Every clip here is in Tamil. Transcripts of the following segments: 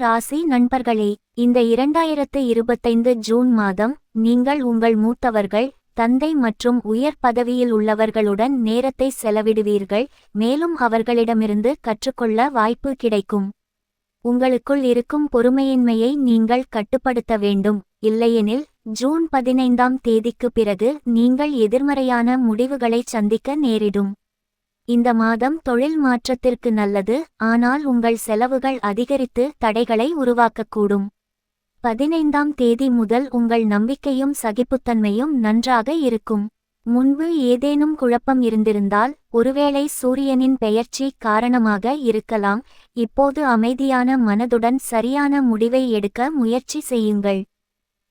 ராசி நண்பர்களே, இந்த 2025 ஜூன் மாதம் நீங்கள் உங்கள் மூத்தவர்கள், தந்தை மற்றும் உயர் பதவியில் உள்ளவர்களுடன் நேரத்தை செலவிடுவீர்கள். மேலும் அவர்களிடமிருந்து கற்றுக்கொள்ள வாய்ப்பு கிடைக்கும். உங்களுக்குள் இருக்கும் பொறுமையின்மையை நீங்கள் கட்டுப்படுத்த வேண்டும். இல்லையெனில் ஜூன் 15ஆம் தேதிக்கு பிறகு நீங்கள் எதிர்மறையான முடிவுகளை சந்திக்க நேரிடும். இந்த மாதம் தொழில் மாற்றத்திற்கு நல்லது, ஆனால் உங்கள் செலவுகள் அதிகரித்து தடைகளை உருவாக்கக்கூடும். 15ஆம் தேதி முதல் உங்கள் நம்பிக்கையும் சகிப்புத்தன்மையும் நன்றாக இருக்கும். முன்பு ஏதேனும் குழப்பம் இருந்திருந்தால் ஒருவேளை சூரியனின் பெயர்ச்சி காரணமாக இருக்கலாம். இப்போது அமைதியான மனதுடன் சரியான முடிவை எடுக்க முயற்சி செய்யுங்கள்.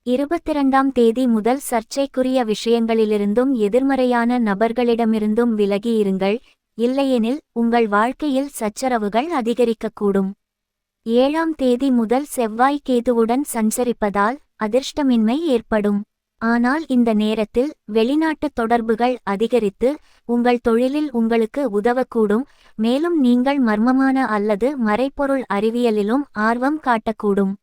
22ஆம் தேதி முதல் சர்ச்சைக்குரிய விஷயங்களிலிருந்தும் எதிர்மறையான நபர்களிடமிருந்தும் விலகி இருங்கள். இல்லையெனில் உங்கள் வாழ்க்கையில் சச்சரவுகள் அதிகரிக்கக்கூடும். 7ஆம் தேதி முதல் செவ்வாய் கேதுவுடன் சஞ்சரிப்பதால் அதிர்ஷ்டமின்மை ஏற்படும். ஆனால் இந்த நேரத்தில் வெளிநாட்டு தொடர்புகள் அதிகரித்து உங்கள் தொழிலில் உங்களுக்கு உதவக்கூடும். மேலும் நீங்கள் மர்மமான அல்லது மறைபொருள் அறிவியலிலும் ஆர்வம் காட்டக்கூடும்.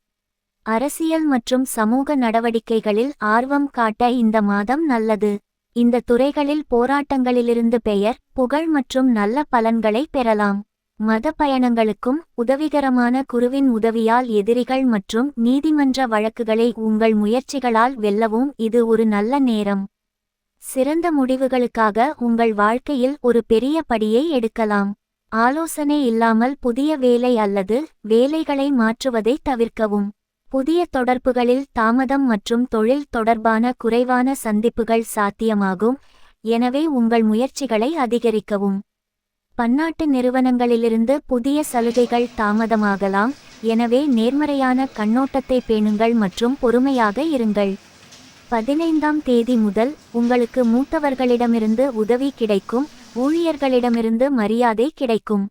அரசியல் மற்றும் சமூக நடவடிக்கைகளில் ஆர்வம் காட்ட இந்த மாதம் நல்லது. இந்த துறைகளில் போராட்டங்களிலிருந்து பெயர், புகழ் மற்றும் நல்ல பலன்களை பெறலாம். மத பயணங்களுக்கும் உதவிகரமான குருவின் உதவியால் எதிரிகள் மற்றும் நீதிமன்ற வழக்குகளை உங்கள் முயற்சிகளால் வெல்லவும் இது ஒரு நல்ல நேரம். சிறந்த முடிவுகளுக்காக உங்கள் வாழ்க்கையில் ஒரு பெரிய படியை எடுக்கலாம். ஆலோசனை இல்லாமல் புதிய வேலை அல்லது வேலைகளை மாற்றுவதை தவிர்க்கவும். புதிய தொடர்புகளில் தாமதம் மற்றும் தொழில் தொடர்பான குறைவான சந்திப்புகள் சாத்தியமாகும். எனவே உங்கள் முயற்சிகளை அதிகரிக்கவும். பன்னாட்டு நிறுவனங்களிலிருந்து புதிய சலுகைகள் தாமதமாகலாம். எனவே நேர்மறையான கண்ணோட்டத்தை பேணுங்கள் மற்றும் பொறுமையாக இருங்கள். 15ஆம் தேதி முதல் உங்களுக்கு மூத்தவர்களிடமிருந்து உதவி கிடைக்கும். ஊழியர்களிடமிருந்து மரியாதை கிடைக்கும்.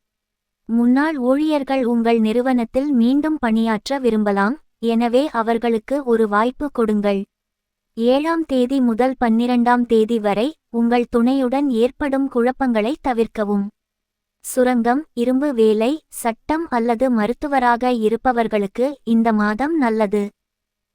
முன்னாள் ஊழியர்கள் உங்கள் நிறுவனத்தில் மீண்டும் பணியாற்ற விரும்பலாம். எனவே அவர்களுக்கு ஒரு வாய்ப்பு கொடுங்கள். 7ஆம் தேதி முதல் 12ஆம் தேதி வரை உங்கள் துணையுடன் ஏற்படும் குழப்பங்களை தவிர்க்கவும். சுரங்கம், இரும்பு வேலை, சட்டம் அல்லது மருத்துவராக இருப்பவர்களுக்கு இந்த மாதம் நல்லது.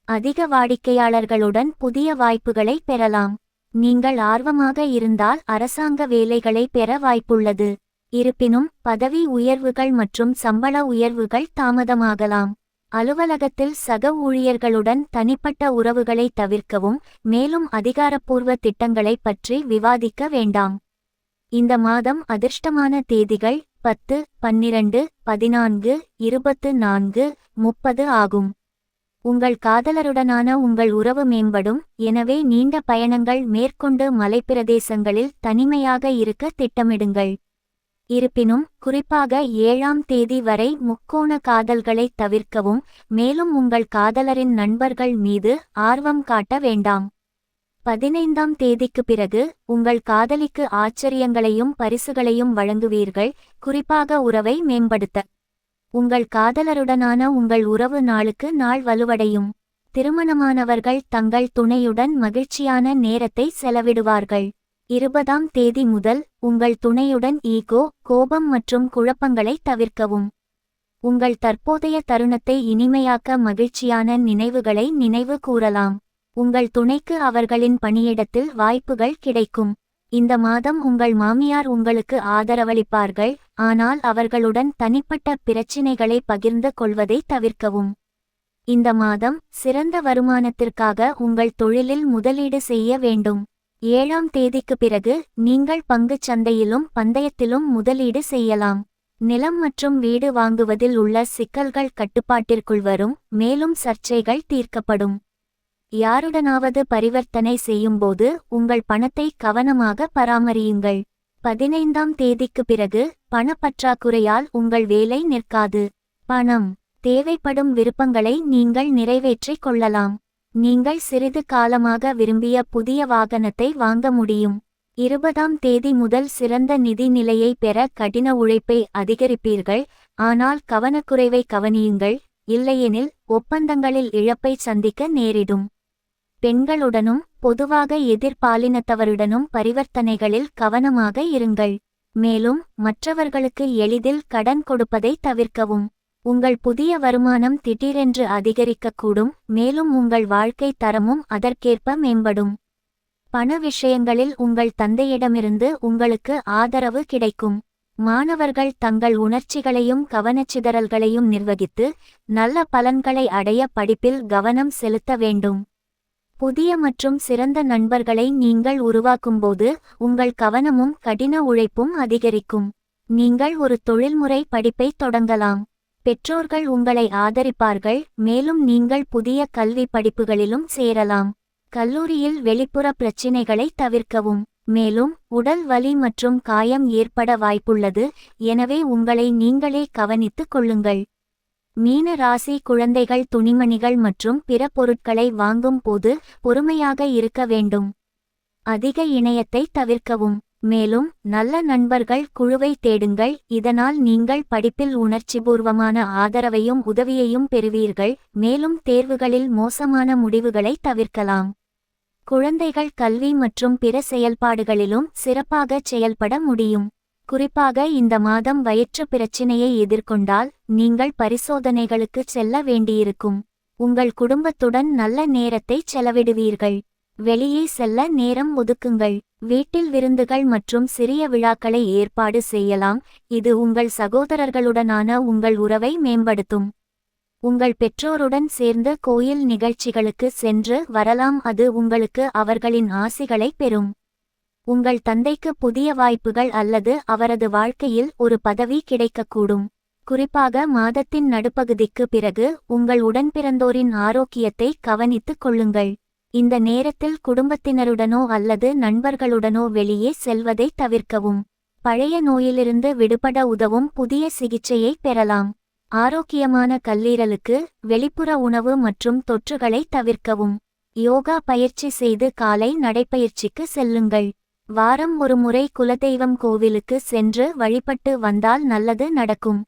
அதிக வாடிக்கையாளர்களுடன் புதிய வாய்ப்புகளை பெறலாம். நீங்கள் ஆர்வமாக இருந்தால் அரசாங்க வேலைகளை பெற வாய்ப்புள்ளது. இருப்பினும் பதவி உயர்வுகள் மற்றும் சம்பள உயர்வுகள் தாமதமாகலாம். அலுவலகத்தில் சக ஊழியர்களுடன் தனிப்பட்ட உறவுகளை தவிர்க்கவும். மேலும் அதிகாரப்பூர்வ திட்டங்களை பற்றி விவாதிக்க வேண்டாம். இந்த மாதம் அதிர்ஷ்டமான தேதிகள் 10, 12, 14, 24, 30 ஆகும். உங்கள் காதலருடனான உங்கள் உறவு மேம்படும். எனவே நீண்ட பயணங்கள் மேற்கொண்டு மலைப்பிரதேசங்களில் தனிமையாக இருக்க திட்டமிடுங்கள். இருப்பினும் குறிப்பாக 7ஆம் தேதி வரை முக்கோண காதல்களை தவிர்க்கவும். மேலும் உங்கள் காதலரின் நண்பர்கள் மீது ஆர்வம் காட்ட வேண்டாம். 15ஆம் தேதிக்கு பிறகு உங்கள் காதலிக்கு ஆச்சரியங்களையும் பரிசுகளையும் வழங்குவீர்கள். குறிப்பாக உறவை மேம்படுத்த. உங்கள் காதலருடனான உங்கள் உறவு நாளுக்கு நாள் வலுவடையும். திருமணமானவர்கள் தங்கள் துணையுடன் மகிழ்ச்சியான நேரத்தை செலவிடுவார்கள். 20ஆம் தேதி முதல் உங்கள் துணையுடன் ஈகோ, கோபம் மற்றும் குழப்பங்களை தவிர்க்கவும். உங்கள் தற்போதைய தருணத்தை இனிமையாக்க மகிழ்ச்சியான நினைவுகளை நினைவு கூறலாம். உங்கள் துணைக்கு அவர்களின் பணியிடத்தில் வாய்ப்புகள் கிடைக்கும். இந்த மாதம் உங்கள் மாமியார் உங்களுக்கு ஆதரவளிப்பார்கள். ஆனால் அவர்களுடன் தனிப்பட்ட பிரச்சினைகளை பகிர்ந்து கொள்வதை தவிர்க்கவும். இந்த மாதம் சிறந்த வருமானத்திற்காக உங்கள் தொழிலில் முதலீடு செய்ய வேண்டும். 7ஆம் தேதிக்கு பிறகு நீங்கள் பங்குச் சந்தையிலும் பந்தயத்திலும் முதலீடு செய்யலாம். நிலம் மற்றும் வீடு வாங்குவதில் உள்ள சிக்கல்கள் கட்டுப்பாட்டிற்குள் வரும். மேலும் சர்ச்சைகள் தீர்க்கப்படும். யாருடனாவது பரிவர்த்தனை செய்யும்போது உங்கள் பணத்தை கவனமாக பராமரியுங்கள். 15ஆம் தேதிக்கு பிறகு பணப்பற்றாக்குறையால் உங்கள் வேலை நிற்காது. பணம் தேவைப்படும் விருப்பங்களை நீங்கள் நிறைவேற்றிக் கொள்ளலாம். நீங்கள் சிறிது காலமாக விரும்பிய புதிய வாகனத்தை வாங்க முடியும். 20ஆம் தேதி முதல் சிறந்த நிதி நிலையை பெற கடின உழைப்பை அதிகரிப்பீர்கள். ஆனால் கவனக்குறைவை கவனியுங்கள். இல்லையெனில் ஒப்பந்தங்களில் இழப்பை சந்திக்க நேரிடும். பெண்களுடனும் பொதுவாக எதிர்பாலினத்தவருடனும் பரிவர்த்தனைகளில் கவனமாக இருங்கள். மேலும் மற்றவர்களுக்கு எளிதில் கடன் கொடுப்பதை தவிர்க்கவும். உங்கள் புதிய வருமானம் திடீரென்று அதிகரிக்கக்கூடும், மேலும் உங்கள் வாழ்க்கை தரமும் அதற்கேற்ப மேம்படும். பண விஷயங்களில் உங்கள் தந்தையிடமிருந்து உங்களுக்கு ஆதரவு கிடைக்கும். மாணவர்கள் தங்கள் உணர்ச்சிகளையும் கவனச்சிதறல்களையும் நிர்வகித்து நல்ல பலன்களை அடைய படிப்பில் கவனம் செலுத்த வேண்டும். புதிய மற்றும் சிறந்த நண்பர்களை நீங்கள் உருவாக்கும்போது உங்கள் கவனமும் கடின உழைப்பும் அதிகரிக்கும். நீங்கள் ஒரு தொழில்முறை படிப்பை தொடங்கலாம். பெற்றோர்கள் உங்களை ஆதரிப்பார்கள், மேலும் நீங்கள் புதிய கல்வி படிப்புகளிலும் சேரலாம். கல்லூரியில் வெளிப்புற பிரச்சினைகளை தவிர்க்கவும். மேலும் உடல் வலி மற்றும் காயம் ஏற்பட வாய்ப்புள்ளது, எனவே உங்களை நீங்களே கவனித்துக் கொள்ளுங்கள். மீன ராசி குழந்தைகள் துணிமணிகள் மற்றும் பிற பொருட்களை வாங்கும் போது பொறுமையாக இருக்க வேண்டும். அதிக இணையத்தை தவிர்க்கவும். மேலும் நல்ல நண்பர்கள் குழுவை தேடுங்கள், இதனால் நீங்கள் படிப்பில் உணர்ச்சிபூர்வமான ஆதரவையும் உதவியையும் பெறுவீர்கள், மேலும் தேர்வுகளில் மோசமான முடிவுகளை தவிர்க்கலாம். குழந்தைகள் கல்வி மற்றும் பிற செயல்பாடுகளிலும் சிறப்பாக செயல்பட முடியும். குறிப்பாக இந்த மாதம் வயிற்று பிரச்சினையை எதிர்கொண்டால் நீங்கள் பரிசோதனைகளுக்கு செல்ல வேண்டியிருக்கும். உங்கள் குடும்பத்துடன் நல்ல நேரத்தை செலவிடுவீர்கள். வெளியே செல்ல நேரம் ஒதுக்குங்கள். வீட்டில் விருந்துகள் மற்றும் சிறிய விழாக்களை ஏற்பாடு செய்யலாம், இது உங்கள் சகோதரர்களுடனான உங்கள் உறவை மேம்படுத்தும். உங்கள் பெற்றோருடன் சேர்ந்து கோயில் நிகழ்ச்சிகளுக்கு சென்று வரலாம், அது உங்களுக்கு அவர்களின் ஆசிகளை பெறும். உங்கள் தந்தைக்கு புதிய வாய்ப்புகள் அல்லது அவரது வாழ்க்கையில் ஒரு பதவி கிடைக்கக்கூடும். குறிப்பாக மாதத்தின் நடுப்பகுதிக்கு பிறகு உங்கள் உடன்பிறந்தோரின் ஆரோக்கியத்தை கவனித்துக் கொள்ளுங்கள். இந்த நேரத்தில் குடும்பத்தினருடனோ அல்லது நண்பர்களுடனோ வெளியே செல்வதை தவிர்க்கவும். பழைய நோயிலிருந்து விடுபட உதவும் புதிய சிகிச்சையை பெறலாம். ஆரோக்கியமான கல்லீரலுக்கு வெளிப்புற உணவு மற்றும் தொற்றுகளை தவிர்க்கவும். யோகா பயிற்சி செய்து காலை நடைப்பயிற்சிக்கு செல்லுங்கள். வாரம் ஒரு முறை குலதெய்வம் கோவிலுக்கு சென்று வழிபட்டு வந்தால் நல்லது நடக்கும்.